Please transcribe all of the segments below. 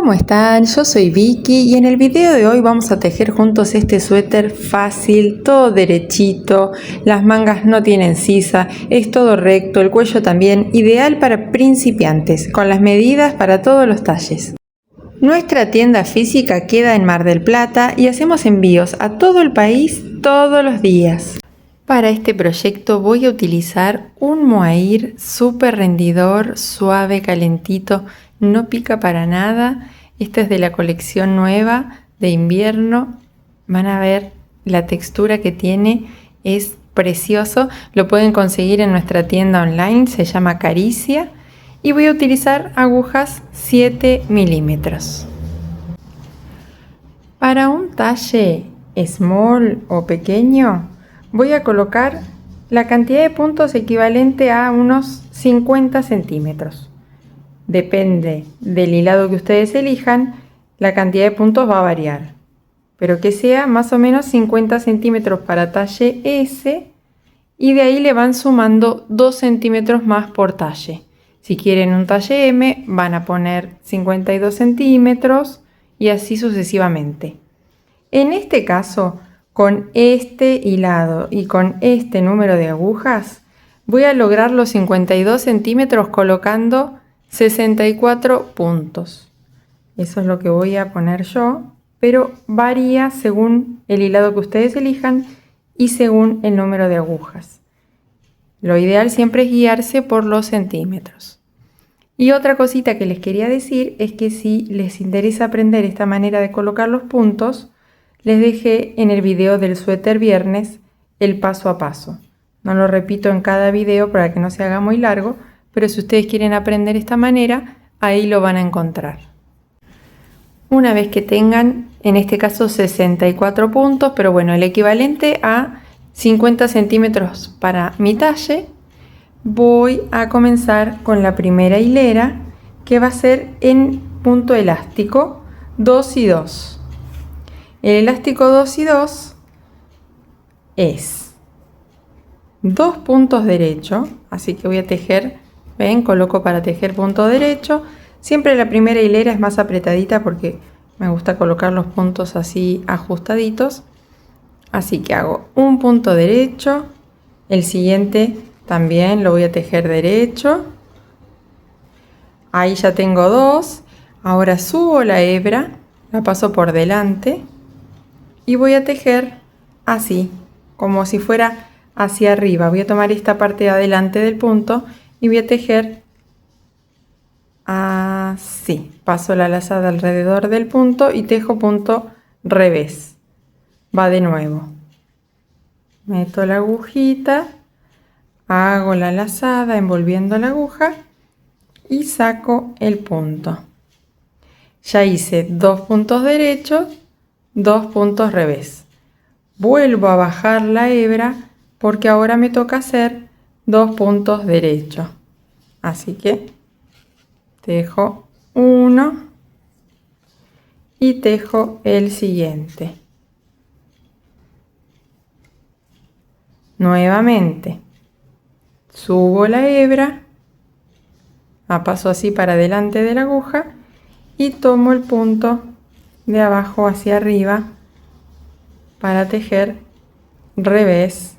¿Cómo están? Yo soy Vicky y en el video de hoy vamos a tejer juntos este suéter fácil, todo derechito, las mangas no tienen sisa, es todo recto, el cuello también, ideal para principiantes, con las medidas para todos los talles. Nuestra tienda física queda en Mar del Plata y hacemos envíos a todo el país todos los días. Para este proyecto voy a utilizar un mohair súper rendidor, suave, calentito, no pica para nada. Esta es de la colección nueva de invierno. Van a ver la textura que tiene, es precioso. Lo pueden conseguir en nuestra tienda online, se llama Caricia. Y voy a utilizar agujas 7 milímetros. Para un talle small o pequeño, voy a colocar la cantidad de puntos equivalente a unos 50 centímetros. Depende del hilado que ustedes elijan, la cantidad de puntos va a variar. Pero que sea más o menos 50 centímetros para talle S y de ahí le van sumando 2 centímetros más por talle. Si quieren un talle M, van a poner 52 centímetros y así sucesivamente. En este caso, con este hilado y con este número de agujas, voy a lograr los 52 centímetros colocando 64 puntos. Eso es lo que voy a poner yo, pero varía según el hilado que ustedes elijan y según el número de agujas. Lo ideal siempre es guiarse por los centímetros. Y otra cosita que les quería decir es que si les interesa aprender esta manera de colocar los puntos, les dejé en el video del suéter viernes el paso a paso. No lo repito en cada video para que no se haga muy largo, pero si ustedes quieren aprender esta manera, ahí lo van a encontrar. Una vez que tengan, en este caso 64 puntos, pero bueno, el equivalente a 50 centímetros para mi talle, voy a comenzar con la primera hilera, que va a ser en punto elástico 2 y 2. El elástico 2 y 2 es 2 puntos derechos, así que voy a tejer, ven, coloco para tejer punto derecho. Siempre la primera hilera es más apretadita porque me gusta colocar los puntos así ajustaditos. Así que hago un punto derecho, el siguiente también lo voy a tejer derecho. Ahí ya tengo 2. Ahora subo la hebra, la paso por delante y voy a tejer así, como si fuera hacia arriba. Voy a tomar esta parte de adelante del punto y voy a tejer así. Paso la lazada alrededor del punto y tejo punto revés. Va de nuevo. Meto la agujita, hago la lazada envolviendo la aguja y saco el punto. Ya hice 2 puntos derechos, 2 puntos revés. Vuelvo a bajar la hebra porque ahora me toca hacer 2 puntos derechos. Así que tejo uno y tejo el siguiente. Nuevamente subo la hebra, la paso así para delante de la aguja y tomo el punto de abajo hacia arriba para tejer revés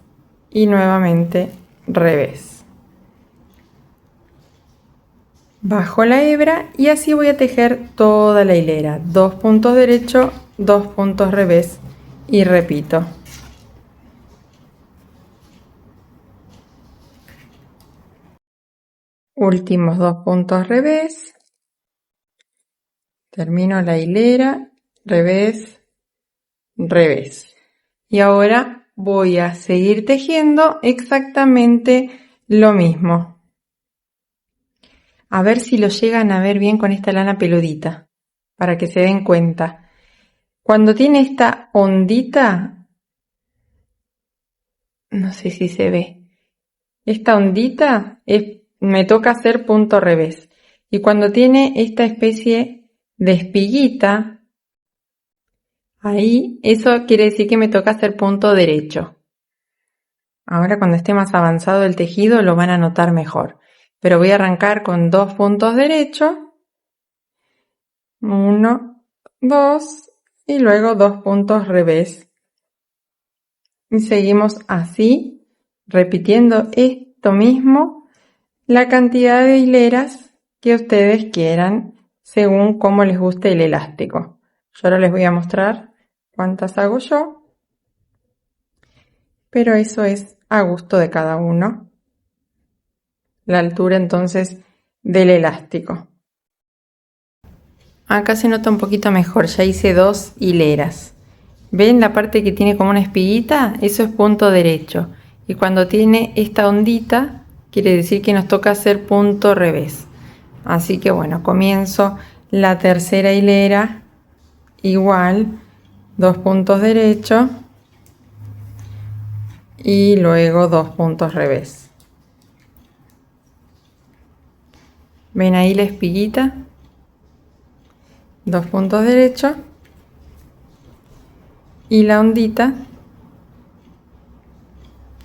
y nuevamente revés. Bajo la hebra y así voy a tejer toda la hilera, 2 puntos derechos, 2 puntos revés y repito. Últimos 2 puntos revés, termino la hilera, revés, revés. Y ahora voy a seguir tejiendo exactamente lo mismo. A ver si lo llegan a ver bien con esta lana peludita, para que se den cuenta. Cuando tiene esta ondita, no sé si se ve, esta ondita me toca hacer punto revés. Y cuando tiene esta especie de espiguita, ahí, eso quiere decir que me toca hacer punto derecho. Ahora cuando esté más avanzado el tejido lo van a notar mejor. Pero voy a arrancar con 2 puntos derechos 1, 2 y luego 2 puntos revés. Y seguimos así, repitiendo esto mismo, la cantidad de hileras que ustedes quieran según cómo les guste el elástico. Yo ahora les voy a mostrar cuántas hago yo, pero eso es a gusto de cada uno. La altura entonces del elástico. Acá se nota un poquito mejor, ya hice 2 hileras. ¿Ven la parte que tiene como una espiguita? Eso es punto derecho. Y cuando tiene esta ondita, quiere decir que nos toca hacer punto revés. Así que bueno, comienzo la tercera hilera, igual, 2 puntos derecho y luego 2 puntos revés. ¿Ven ahí la espiguita? 2 puntos derecho y la ondita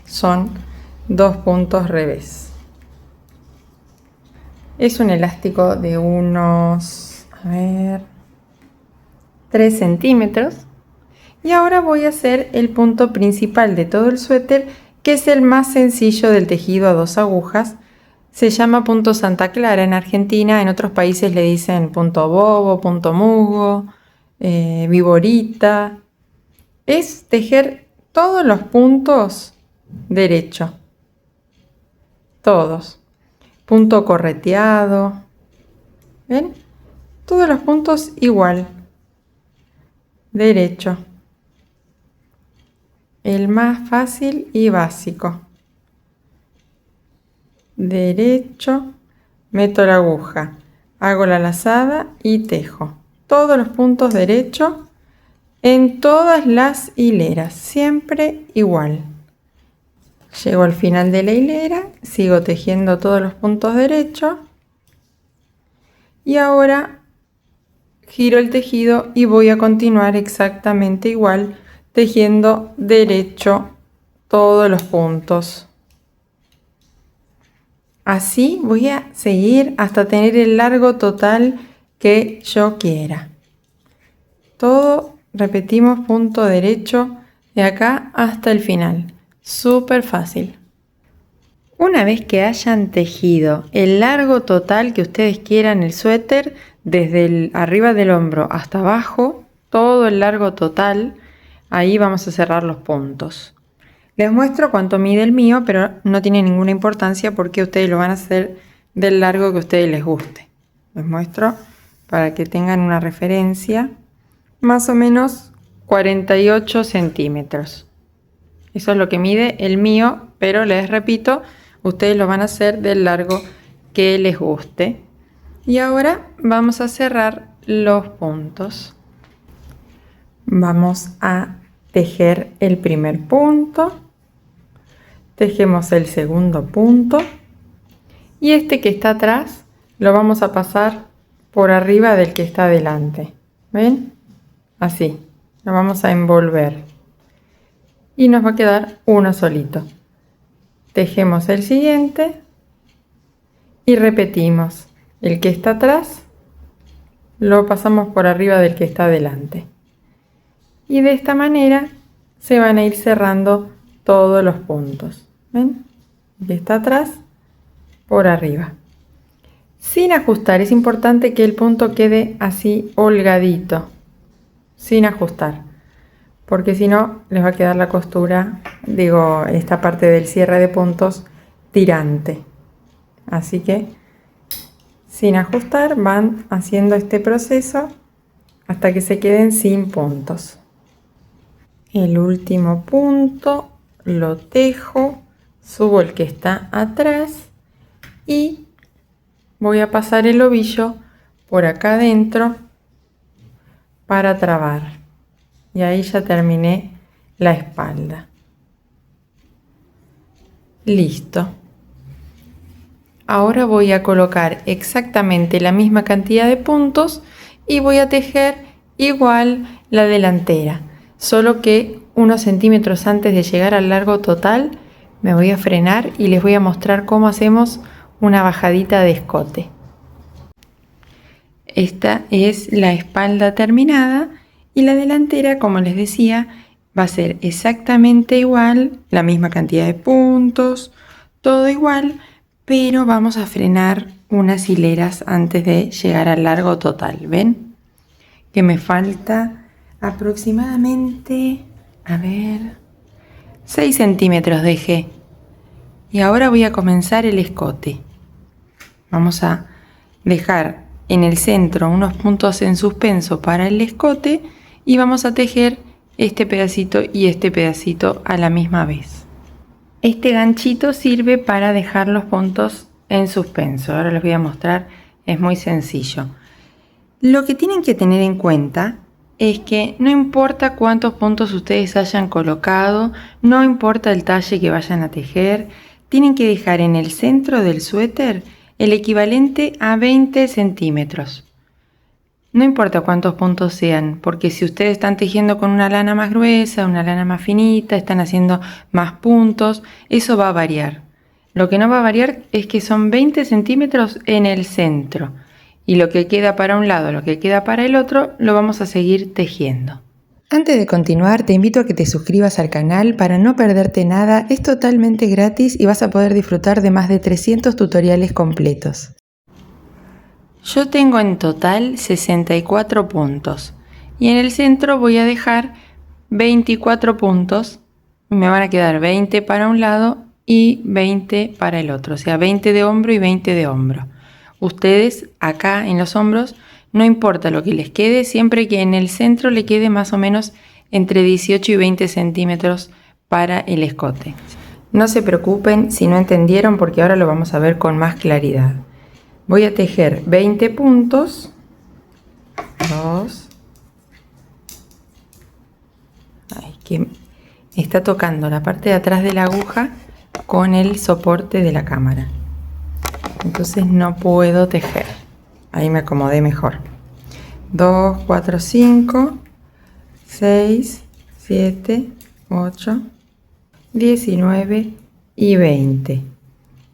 son 2 puntos revés. Es un elástico de unos 3 centímetros. Y ahora voy a hacer el punto principal de todo el suéter, que es el más sencillo del tejido a 2 agujas. Se llama punto Santa Clara en Argentina, en otros países le dicen punto bobo, punto musgo, viborita. Es tejer todos los puntos derecho, todos. Punto correteado, ¿ven? Todos los puntos igual, derecho. El más fácil y básico. Derecho, meto la aguja, hago la lazada y tejo. Todos los puntos derecho en todas las hileras, siempre igual. Llego al final de la hilera, sigo tejiendo todos los puntos derechos y ahora giro el tejido y voy a continuar exactamente igual, tejiendo derecho todos los puntos. Así voy a seguir hasta tener el largo total que yo quiera. Todo repetimos punto derecho de acá hasta el final. Súper fácil. Una vez que hayan tejido el largo total que ustedes quieran el suéter, desde arriba del hombro hasta abajo, todo el largo total, ahí vamos a cerrar los puntos. Les muestro cuánto mide el mío, pero no tiene ninguna importancia porque ustedes lo van a hacer del largo que a ustedes les guste. Les muestro para que tengan una referencia. Más o menos 48 centímetros. Eso es lo que mide el mío, pero les repito, ustedes lo van a hacer del largo que les guste. Y ahora vamos a cerrar los puntos. Vamos a tejer el primer punto. Tejemos el segundo punto. Y este que está atrás lo vamos a pasar por arriba del que está adelante. ¿Ven? Así. Lo vamos a envolver. Y nos va a quedar uno solito. Tejemos el siguiente y repetimos. El que está atrás lo pasamos por arriba del que está adelante. Y de esta manera se van a ir cerrando todos los puntos. ¿Ven? El que está atrás por arriba. Sin ajustar, es importante que el punto quede así holgadito. Sin ajustar. Porque si no, les va a quedar la costura, esta parte del cierre de puntos tirante. Así que, sin ajustar, van haciendo este proceso hasta que se queden sin puntos. El último punto lo tejo, subo el que está atrás y voy a pasar el ovillo por acá adentro para trabar. Y ahí ya terminé la espalda. Listo. Ahora voy a colocar exactamente la misma cantidad de puntos y voy a tejer igual la delantera. Solo que unos centímetros antes de llegar al largo total me voy a frenar y les voy a mostrar cómo hacemos una bajadita de escote. Esta es la espalda terminada y la delantera, como les decía, va a ser exactamente igual, la misma cantidad de puntos, todo igual, pero vamos a frenar unas hileras antes de llegar al largo total. ¿Ven? Que me falta aproximadamente, a ver, 6 centímetros dejé. Y ahora voy a comenzar el escote. Vamos a dejar en el centro unos puntos en suspenso para el escote y vamos a tejer este pedacito y este pedacito a la misma vez. Este ganchito sirve para dejar los puntos en suspenso. Ahora les voy a mostrar, es muy sencillo. Lo que tienen que tener en cuenta es que no importa cuántos puntos ustedes hayan colocado, no importa el talle que vayan a tejer, tienen que dejar en el centro del suéter el equivalente a 20 centímetros. No importa cuántos puntos sean, porque si ustedes están tejiendo con una lana más gruesa, una lana más finita, están haciendo más puntos, eso va a variar. Lo que no va a variar es que son 20 centímetros en el centro. Y lo que queda para un lado, lo que queda para el otro, lo vamos a seguir tejiendo. Antes de continuar, te invito a que te suscribas al canal para no perderte nada. Es totalmente gratis y vas a poder disfrutar de más de 300 tutoriales completos. Yo tengo en total 64 puntos y en el centro voy a dejar 24 puntos. Me van a quedar 20 para un lado y 20 para el otro, o sea 20 de hombro y 20 de hombro. Ustedes acá en los hombros, no importa lo que les quede, siempre que en el centro le quede más o menos entre 18 y 20 centímetros para el escote. No se preocupen si no entendieron, porque ahora lo vamos a ver con más claridad. Voy a tejer 20 puntos, 2, que está tocando la parte de atrás de la aguja con el soporte de la cámara. Entonces no puedo tejer. Ahí me acomodé mejor. 2, 4, 5, 6, 7, 8, 19 y 20.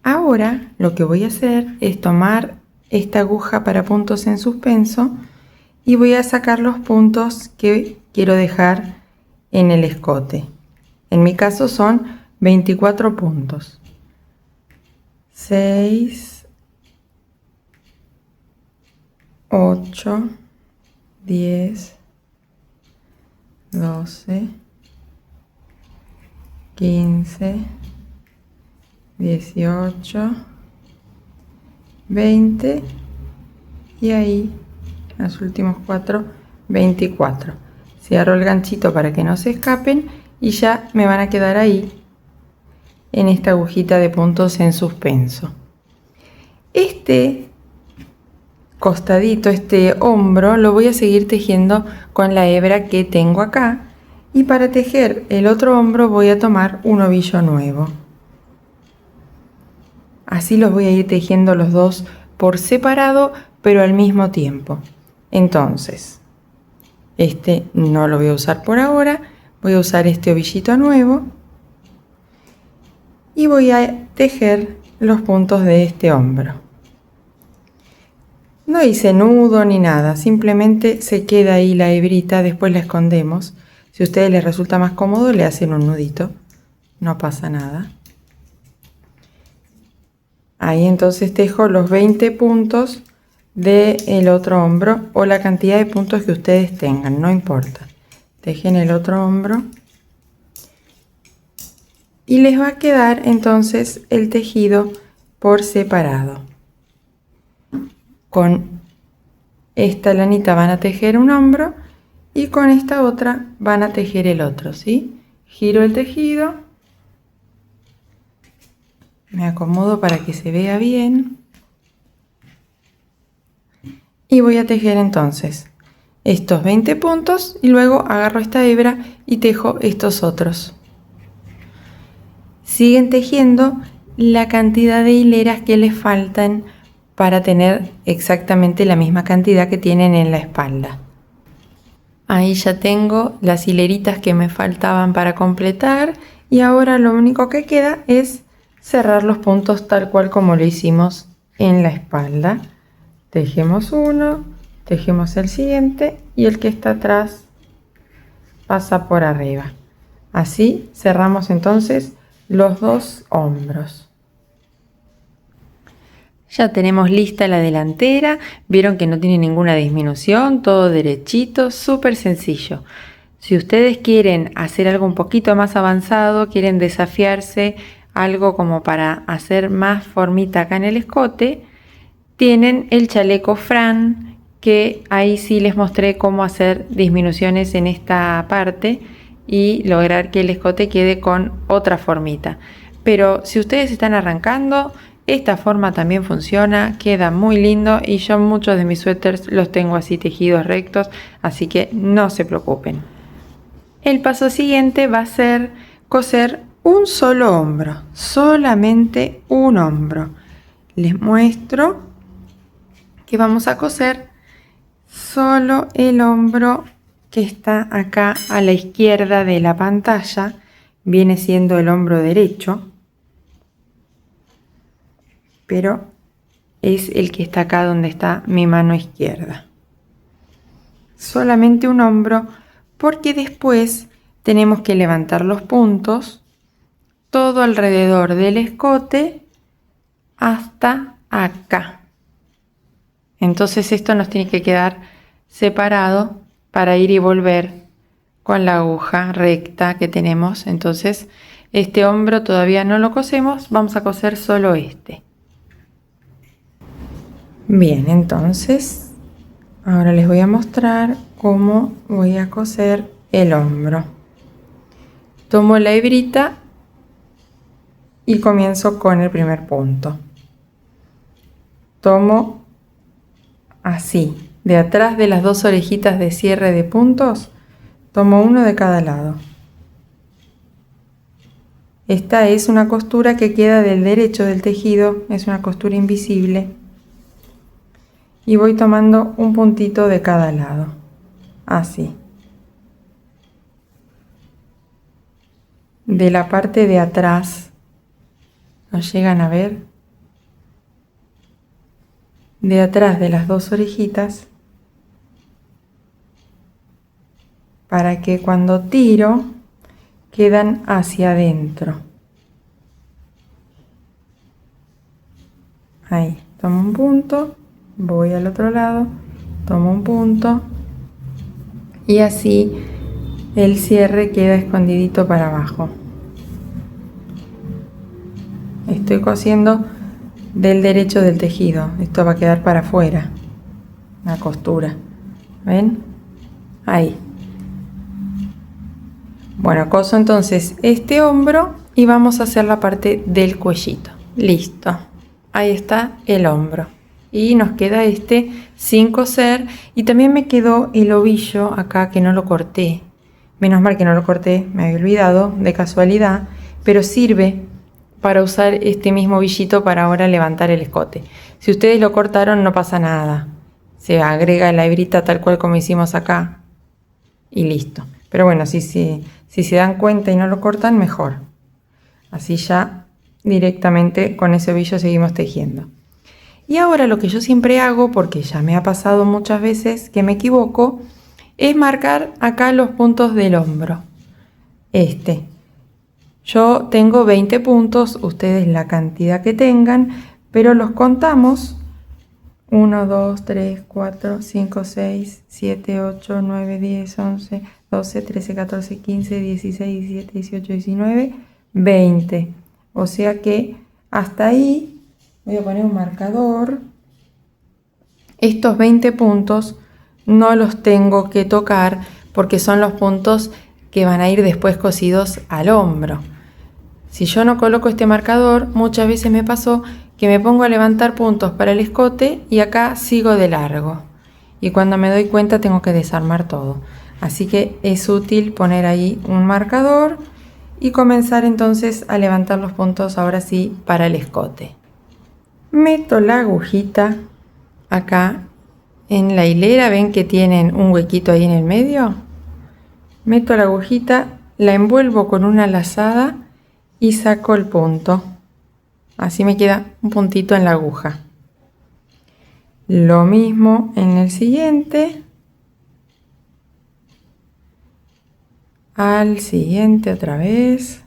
Ahora lo que voy a hacer es tomar esta aguja para puntos en suspenso y voy a sacar los puntos que quiero dejar en el escote. En mi caso son 24 puntos. 6, 8, 10, 12, 15, 18, 20 y ahí los últimos 4, 24. Cierro el ganchito para que no se escapen y ya me van a quedar ahí en esta agujita de puntos en suspenso. Este costadito, este hombro, lo voy a seguir tejiendo con la hebra que tengo acá, y para tejer el otro hombro voy a tomar un ovillo nuevo. Así los voy a ir tejiendo los dos por separado, pero al mismo tiempo. Entonces, este no lo voy a usar por ahora, voy a usar este ovillito nuevo y voy a tejer los puntos de este hombro. No hice nudo ni nada, simplemente se queda ahí la hebrita, después la escondemos. Si a ustedes les resulta más cómodo, le hacen un nudito, no pasa nada. Ahí entonces tejo los 20 puntos del otro hombro o la cantidad de puntos que ustedes tengan, no importa. Tejen el otro hombro y les va a quedar entonces el tejido por separado. Con esta lanita van a tejer un hombro y con esta otra van a tejer el otro, ¿sí? Giro el tejido, me acomodo para que se vea bien y voy a tejer entonces estos 20 puntos y luego agarro esta hebra y tejo estos otros. Siguen tejiendo la cantidad de hileras que les faltan para tener exactamente la misma cantidad que tienen en la espalda. Ahí ya tengo las hileritas que me faltaban para completar y ahora lo único que queda es cerrar los puntos tal cual como lo hicimos en la espalda. Tejemos uno, Tejemos el siguiente y el que está atrás pasa por arriba. Así cerramos entonces los dos hombros. Ya tenemos lista la delantera. Vieron que no tiene ninguna disminución, todo derechito, súper sencillo. Si ustedes quieren hacer algo un poquito más avanzado, quieren desafiarse, algo como para hacer más formita acá en el escote, tienen el chaleco Fran, que ahí sí les mostré cómo hacer disminuciones en esta parte y lograr que el escote quede con otra formita. Pero si ustedes están arrancando, esta forma también funciona, queda muy lindo y yo muchos de mis suéteres los tengo así tejidos rectos, así que no se preocupen. El paso siguiente va a ser coser un solo hombro, solamente un hombro. Les muestro que vamos a coser solo el hombro que está acá a la izquierda de la pantalla, viene siendo el hombro derecho, pero es el que está acá donde está mi mano izquierda. Solamente un hombro, porque después tenemos que levantar los puntos todo alrededor del escote hasta acá. Entonces esto nos tiene que quedar separado para ir y volver con la aguja recta que tenemos. Entonces este hombro todavía no lo cosemos, vamos a coser solo este. Bien, entonces ahora les voy a mostrar cómo voy a coser el hombro. Tomo la hebrita y comienzo con el primer punto. Tomo así, de atrás de las dos orejitas de cierre de puntos, tomo uno de cada lado. Esta es una costura que queda del derecho del tejido, es una costura invisible. Y voy tomando un puntito de cada lado, así. De la parte de atrás, ¿lo llegan a ver? De atrás de las dos orejitas, para que cuando tiro quedan hacia adentro. Ahí, tomo un punto, voy al otro lado, tomo un punto y así el cierre queda escondidito para abajo. Estoy cosiendo del derecho del tejido, esto va a quedar para afuera, la costura, ¿ven? Ahí. Bueno, coso entonces este hombro y vamos a hacer la parte del cuellito. Listo, ahí está el hombro. Y nos queda este sin coser y también me quedó el ovillo acá que no lo corté. Menos mal que no lo corté, me había olvidado de casualidad, pero sirve para usar este mismo ovillito para ahora levantar el escote. Si ustedes lo cortaron no pasa nada, se agrega la hebrita tal cual como hicimos acá y listo. Pero bueno, si se dan cuenta y no lo cortan, mejor. Así ya directamente con ese ovillo seguimos tejiendo. Y ahora lo que yo siempre hago, porque ya me ha pasado muchas veces que me equivoco, es marcar acá los puntos del hombro. Yo tengo 20 puntos, ustedes la cantidad que tengan, pero los contamos. 1, 2, 3, 4, 5, 6, 7, 8, 9, 10, 11, 12, 13, 14, 15, 16, 17, 18, 19, 20. O sea que hasta ahí voy a poner un marcador. Estos 20 puntos no los tengo que tocar porque son los puntos que van a ir después cosidos al hombro. Si yo no coloco este marcador, muchas veces me pasó que me pongo a levantar puntos para el escote y acá sigo de largo. Y cuando me doy cuenta tengo que desarmar todo. Así que es útil poner ahí un marcador y comenzar entonces a levantar los puntos ahora sí para el escote. Meto la agujita acá en la hilera, ven que tienen un huequito ahí en el medio. Meto la agujita, la envuelvo con una lazada y saco el punto. Así me queda un puntito en la aguja. Lo mismo en el siguiente. Al siguiente otra vez.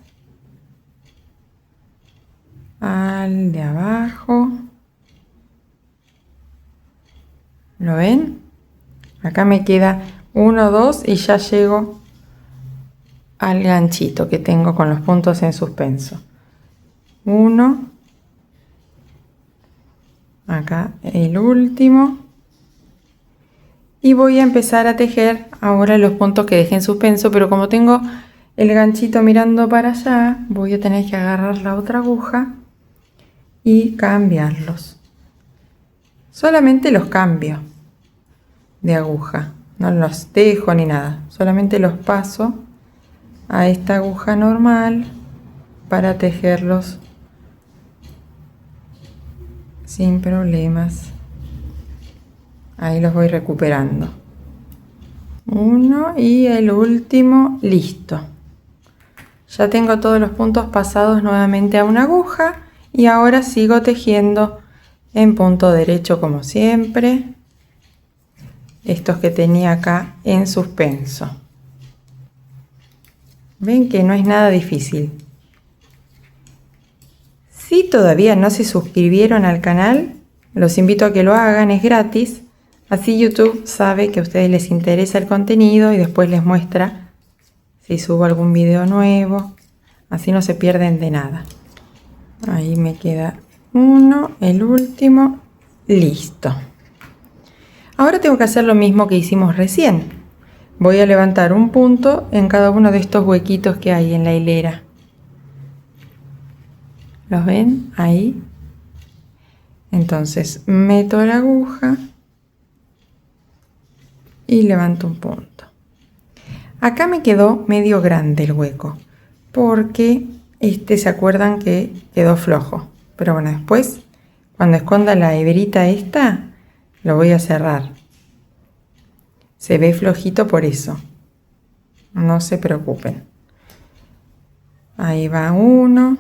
Al de abajo. ¿Lo ven? Acá me queda 1, 2 y ya llego al ganchito que tengo con los puntos en suspenso. 1. Acá el último. Y voy a empezar a tejer ahora los puntos que dejé en suspenso, pero como tengo el ganchito mirando para allá, voy a tener que agarrar la otra aguja y cambiarlos. Solamente los cambio de aguja, no los dejo ni nada, solamente los paso a esta aguja normal para tejerlos sin problemas. Ahí los voy recuperando. Uno y el último, listo. Ya tengo todos los puntos pasados nuevamente a una aguja y ahora sigo tejiendo en punto derecho como siempre. Estos que tenía acá en suspenso. Ven que no es nada difícil. Si todavía no se suscribieron al canal, los invito a que lo hagan, es gratis. Así YouTube sabe que a ustedes les interesa el contenido y después les muestra si subo algún video nuevo. Así no se pierden de nada. Ahí me queda uno, el último, listo. Ahora tengo que hacer lo mismo que hicimos recién. Voy a levantar un punto en cada uno de estos huequitos que hay en la hilera. ¿Los ven? Ahí. Entonces meto la aguja y levanto un punto. Acá me quedó medio grande el hueco porque se acuerdan que quedó flojo, pero bueno, después cuando esconda la hebrita esta lo voy a cerrar. Se ve flojito por eso, no se preocupen. Ahí va 1,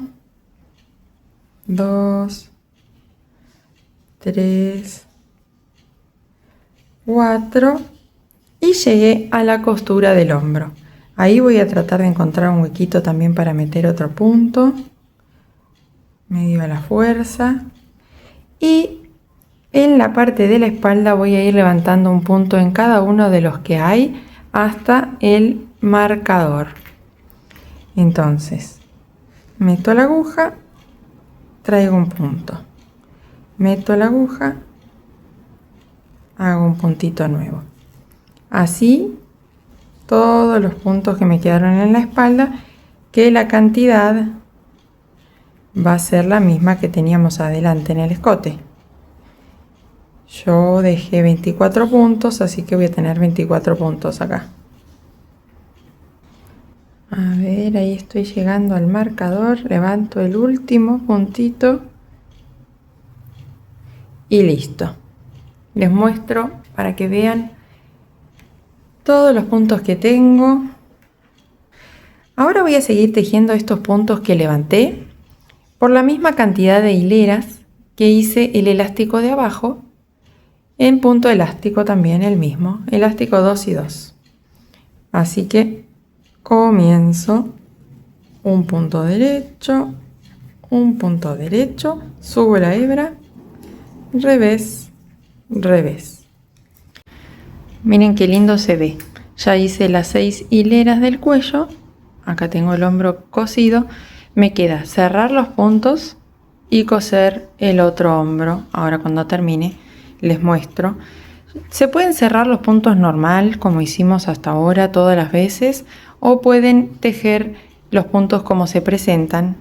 2, 3, 4 y llegué a la costura del hombro. Ahí voy a tratar de encontrar un huequito también para meter otro punto, medio a la fuerza, y en la parte de la espalda voy a ir levantando un punto en cada uno de los que hay hasta el marcador. Entonces meto la aguja, traigo un punto, meto la aguja, hago un puntito nuevo. Así todos los puntos que me quedaron en la espalda, que la cantidad va a ser la misma que teníamos adelante en el escote. Yo dejé 24 puntos, así que voy a tener 24 puntos acá. A ver, ahí estoy llegando al marcador, levanto el último puntito y listo. Les muestro para que vean todos los puntos que tengo. Ahora voy a seguir tejiendo estos puntos que levanté por la misma cantidad de hileras que hice el elástico de abajo, en punto elástico también el mismo, elástico 2 y 2. Así que comienzo un punto derecho, subo la hebra, revés, revés. Miren qué lindo se ve. Ya hice las 6 hileras del cuello. Acá tengo el hombro cosido. Me queda cerrar los puntos y coser el otro hombro. Ahora cuando termine les muestro. Se pueden cerrar los puntos normal como hicimos hasta ahora todas las veces, o pueden tejer los puntos como se presentan.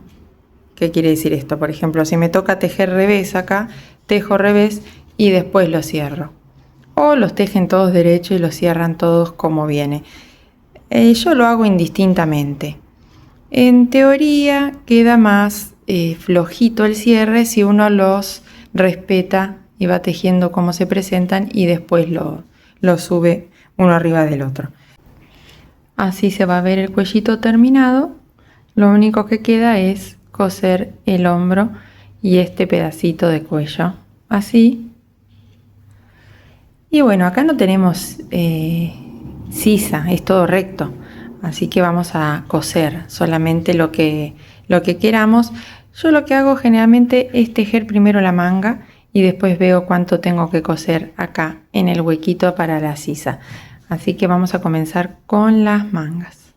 ¿Qué quiere decir esto? Por ejemplo, si me toca tejer revés acá, tejo revés y después lo cierro. O los tejen todos derecho y los cierran todos como viene. Yo lo hago indistintamente. En teoría queda más flojito el cierre si uno los respeta y va tejiendo como se presentan y después lo sube uno arriba del otro. Así se va a ver el cuellito terminado. Lo único que queda es coser el hombro y este pedacito de cuello. Así. Y bueno, acá no tenemos sisa, es todo recto. Así que vamos a coser solamente lo que queramos. Yo lo que hago generalmente es tejer primero la manga y después veo cuánto tengo que coser acá en el huequito para la sisa. Así que vamos a comenzar con las mangas.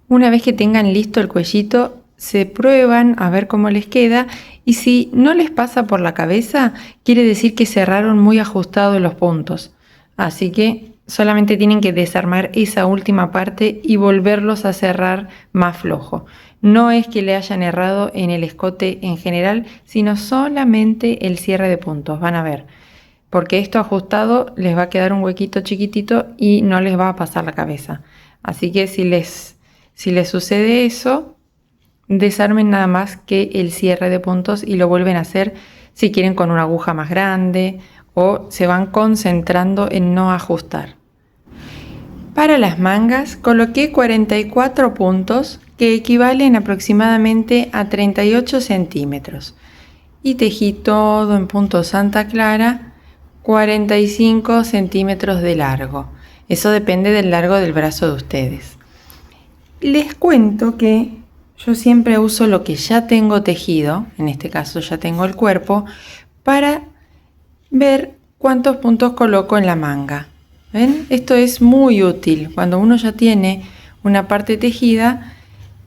Una vez que tengan listo el cuellito, se prueban a ver cómo les queda, y si no les pasa por la cabeza, quiere decir que cerraron muy ajustados los puntos. Así que solamente tienen que desarmar esa última parte y volverlos a cerrar más flojo. No es que le hayan errado en el escote en general, sino solamente el cierre de puntos. Van a ver, porque esto ajustado les va a quedar un huequito chiquitito y no les va a pasar la cabeza. Así que si les sucede eso, desarmen nada más que el cierre de puntos y lo vuelven a hacer si quieren con una aguja más grande, o se van concentrando en no ajustar. Para las mangas coloqué 44 puntos que equivalen aproximadamente a 38 centímetros y tejí todo en punto Santa Clara, 45 centímetros de largo. Eso depende del largo del brazo de ustedes. Les cuento que yo siempre uso lo que ya tengo tejido, en este caso ya tengo el cuerpo, para ver cuántos puntos coloco en la manga. ¿Ven? Esto es muy útil. Cuando uno ya tiene una parte tejida,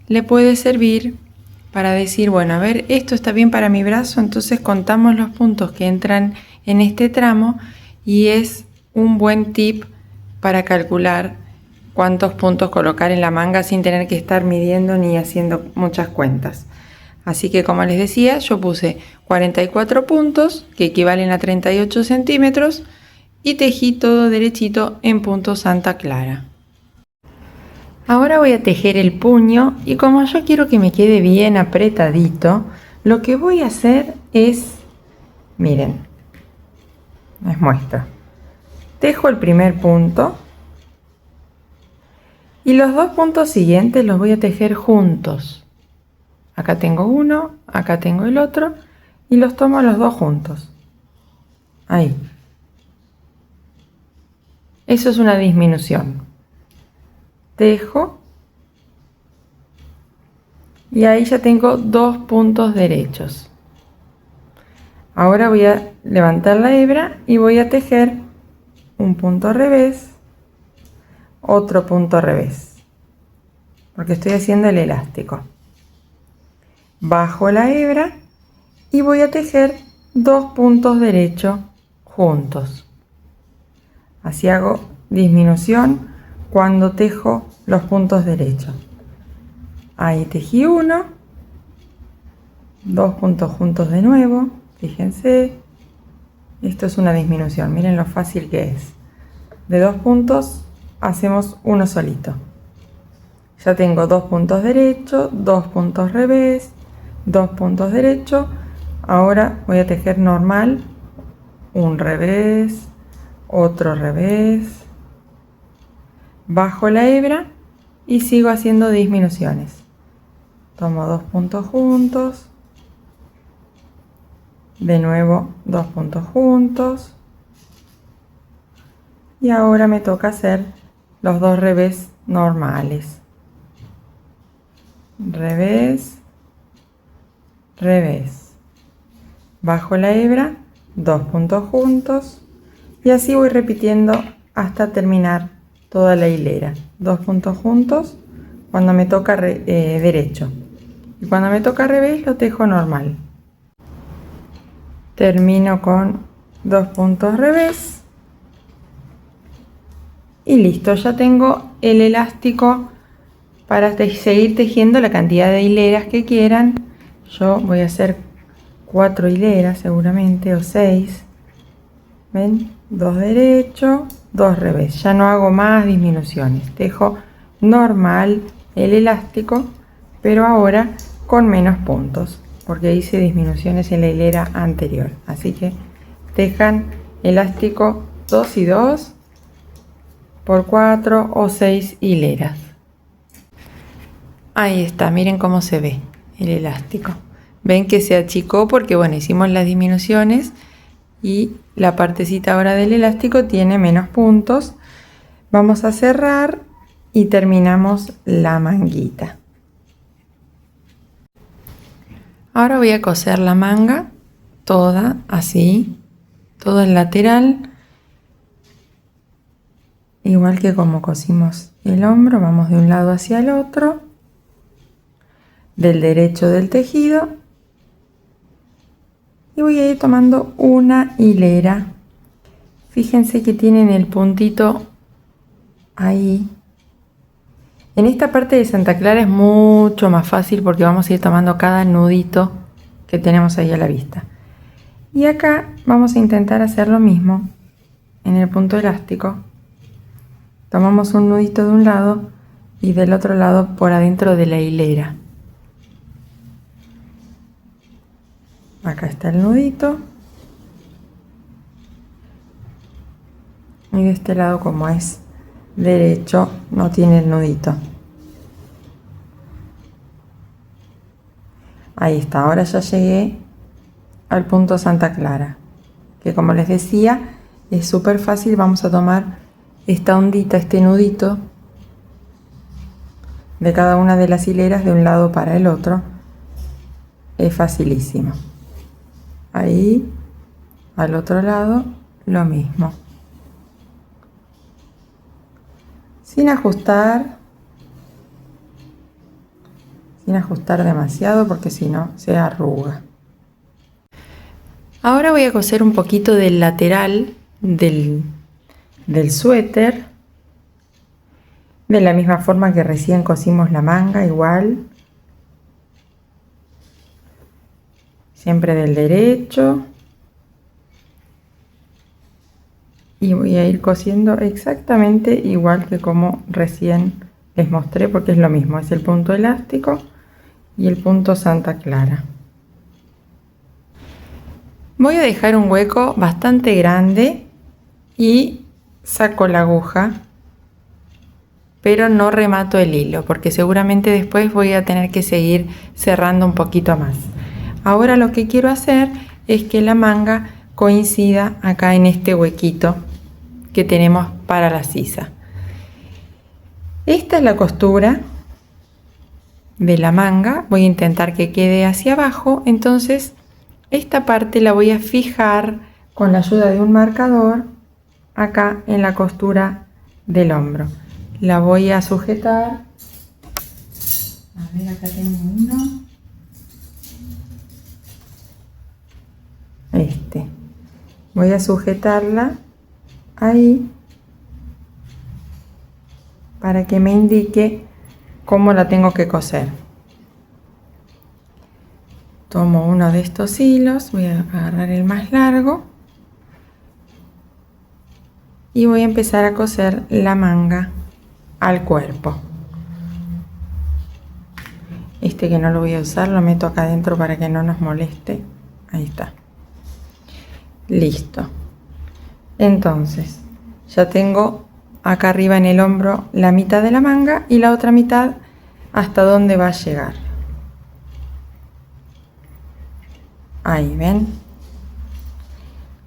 le puede servir para decir, bueno, a ver, esto está bien para mi brazo, entonces contamos los puntos que entran en este tramo y es un buen tip para calcular cuántos puntos colocar en la manga sin tener que estar midiendo ni haciendo muchas cuentas. Así que, como les decía, yo puse 44 puntos que equivalen a 38 centímetros y tejí todo derechito en punto Santa Clara. Ahora voy a tejer el puño y como yo quiero que me quede bien apretadito, lo que voy a hacer es, miren, les muestro. Tejo el primer punto y los dos puntos siguientes los voy a tejer juntos. Acá tengo uno, acá tengo el otro y los tomo los dos juntos. Ahí. Eso es una disminución. Tejo y ahí ya tengo dos puntos derechos. Ahora voy a levantar la hebra y voy a tejer un punto revés, otro punto revés, porque estoy haciendo el elástico. Bajo la hebra y voy a tejer dos puntos derechos juntos. Así hago disminución cuando tejo los puntos derechos. Ahí tejí uno, dos puntos juntos de nuevo, fíjense, esto es una disminución, miren lo fácil que es. De dos puntos hacemos uno solito. Ya tengo dos puntos derechos, dos puntos revés, dos puntos derechos. Ahora voy a tejer normal, un revés, otro revés, bajo la hebra y sigo haciendo disminuciones. Tomo dos puntos juntos, de nuevo dos puntos juntos y ahora me toca hacer los dos revés normales. Revés, revés, bajo la hebra, dos puntos juntos y así voy repitiendo hasta terminar toda la hilera. Dos puntos juntos cuando me toca derecho y cuando me toca revés lo tejo normal. Termino con dos puntos revés y listo, ya tengo el elástico para seguir tejiendo la cantidad de hileras que quieran. Yo voy a hacer 4 hileras seguramente o 6. ¿Ven? 2 derecho, 2 revés. Ya no hago más disminuciones. Tejo normal el elástico, pero ahora con menos puntos, porque hice disminuciones en la hilera anterior. Así que tejan elástico 2 y 2 por 4 o 6 hileras. Ahí está, miren cómo se ve el elástico. Ven que se achicó porque bueno, hicimos las disminuciones y la partecita ahora del elástico tiene menos puntos. Vamos a cerrar y terminamos la manguita. Ahora voy a coser la manga toda así, todo el lateral, igual que como cosimos el hombro. Vamos de un lado hacia el otro, del derecho del tejido, y voy a ir tomando una hilera. Fíjense que tienen el puntito ahí. En esta parte de Santa Clara es mucho más fácil porque vamos a ir tomando cada nudito que tenemos ahí a la vista. Y acá vamos a intentar hacer lo mismo en el punto elástico. Tomamos un nudito de un lado y del otro lado por adentro de la hilera. Acá está el nudito. Y de este lado, como es derecho, no tiene el nudito. Ahí está, ahora ya llegué al punto Santa Clara, que como les decía es súper fácil. Vamos a tomar esta ondita, este nudito de cada una de las hileras de un lado para el otro. Es facilísimo. Ahí, al otro lado, lo mismo. Sin ajustar demasiado porque si no se arruga. Ahora voy a coser un poquito del lateral del suéter, de la misma forma que recién cosimos la manga, igual. Siempre del derecho. Y voy a ir cosiendo exactamente igual que como recién les mostré, porque es lo mismo, es el punto elástico y el punto Santa Clara. Voy a dejar un hueco bastante grande y saco la aguja, pero no remato el hilo porque seguramente después voy a tener que seguir cerrando un poquito más. Ahora lo que quiero hacer es que la manga coincida acá en este huequito que tenemos para la sisa. Esta es la costura de la manga. Voy a intentar que quede hacia abajo, entonces esta parte la voy a fijar con la ayuda de un marcador acá en la costura del hombro. La voy a sujetar. A ver, acá tengo uno. Voy a sujetarla ahí para que me indique cómo la tengo que coser. Tomo uno de estos hilos, voy a agarrar el más largo y voy a empezar a coser la manga al cuerpo. Este que no lo voy a usar lo meto acá adentro para que no nos moleste. Ahí está. Listo. Entonces ya tengo acá arriba en el hombro la mitad de la manga y la otra mitad hasta donde va a llegar. Ahí ven.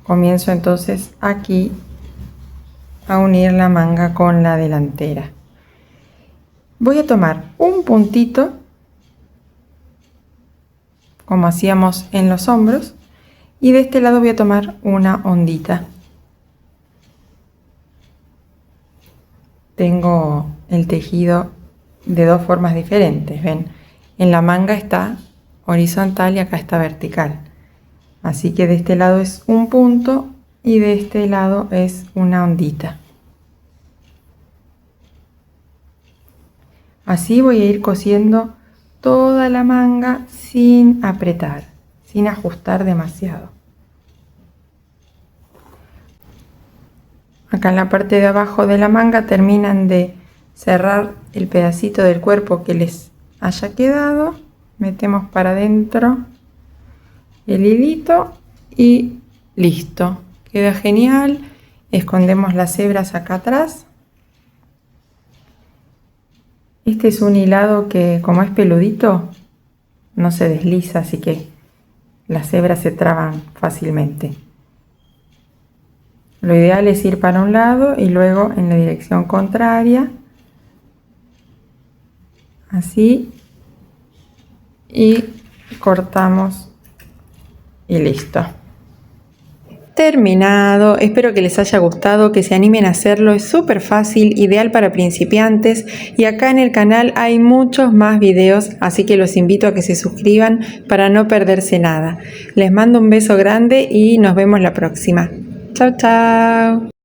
Comienzo entonces aquí a unir la manga con la delantera. Voy a tomar un puntito como hacíamos en los hombros y de este lado voy a tomar una ondita. Tengo el tejido de dos formas diferentes, ven, en la manga está horizontal y acá está vertical, así que de este lado es un punto y de este lado es una ondita. Así voy a ir cosiendo toda la manga sin apretar, sin ajustar demasiado. Acá en la parte de abajo de la manga terminan de cerrar el pedacito del cuerpo que les haya quedado. Metemos para adentro el hilito y listo. Queda genial. Escondemos las hebras acá atrás. Este es un hilado que, como es peludito, no se desliza, así que las hebras se traban fácilmente. Lo ideal es ir para un lado y luego en la dirección contraria, así, y cortamos y listo. Terminado, espero que les haya gustado, que se animen a hacerlo, es súper fácil, ideal para principiantes y acá en el canal hay muchos más videos, así que los invito a que se suscriban para no perderse nada. Les mando un beso grande y nos vemos la próxima. Chao, chao.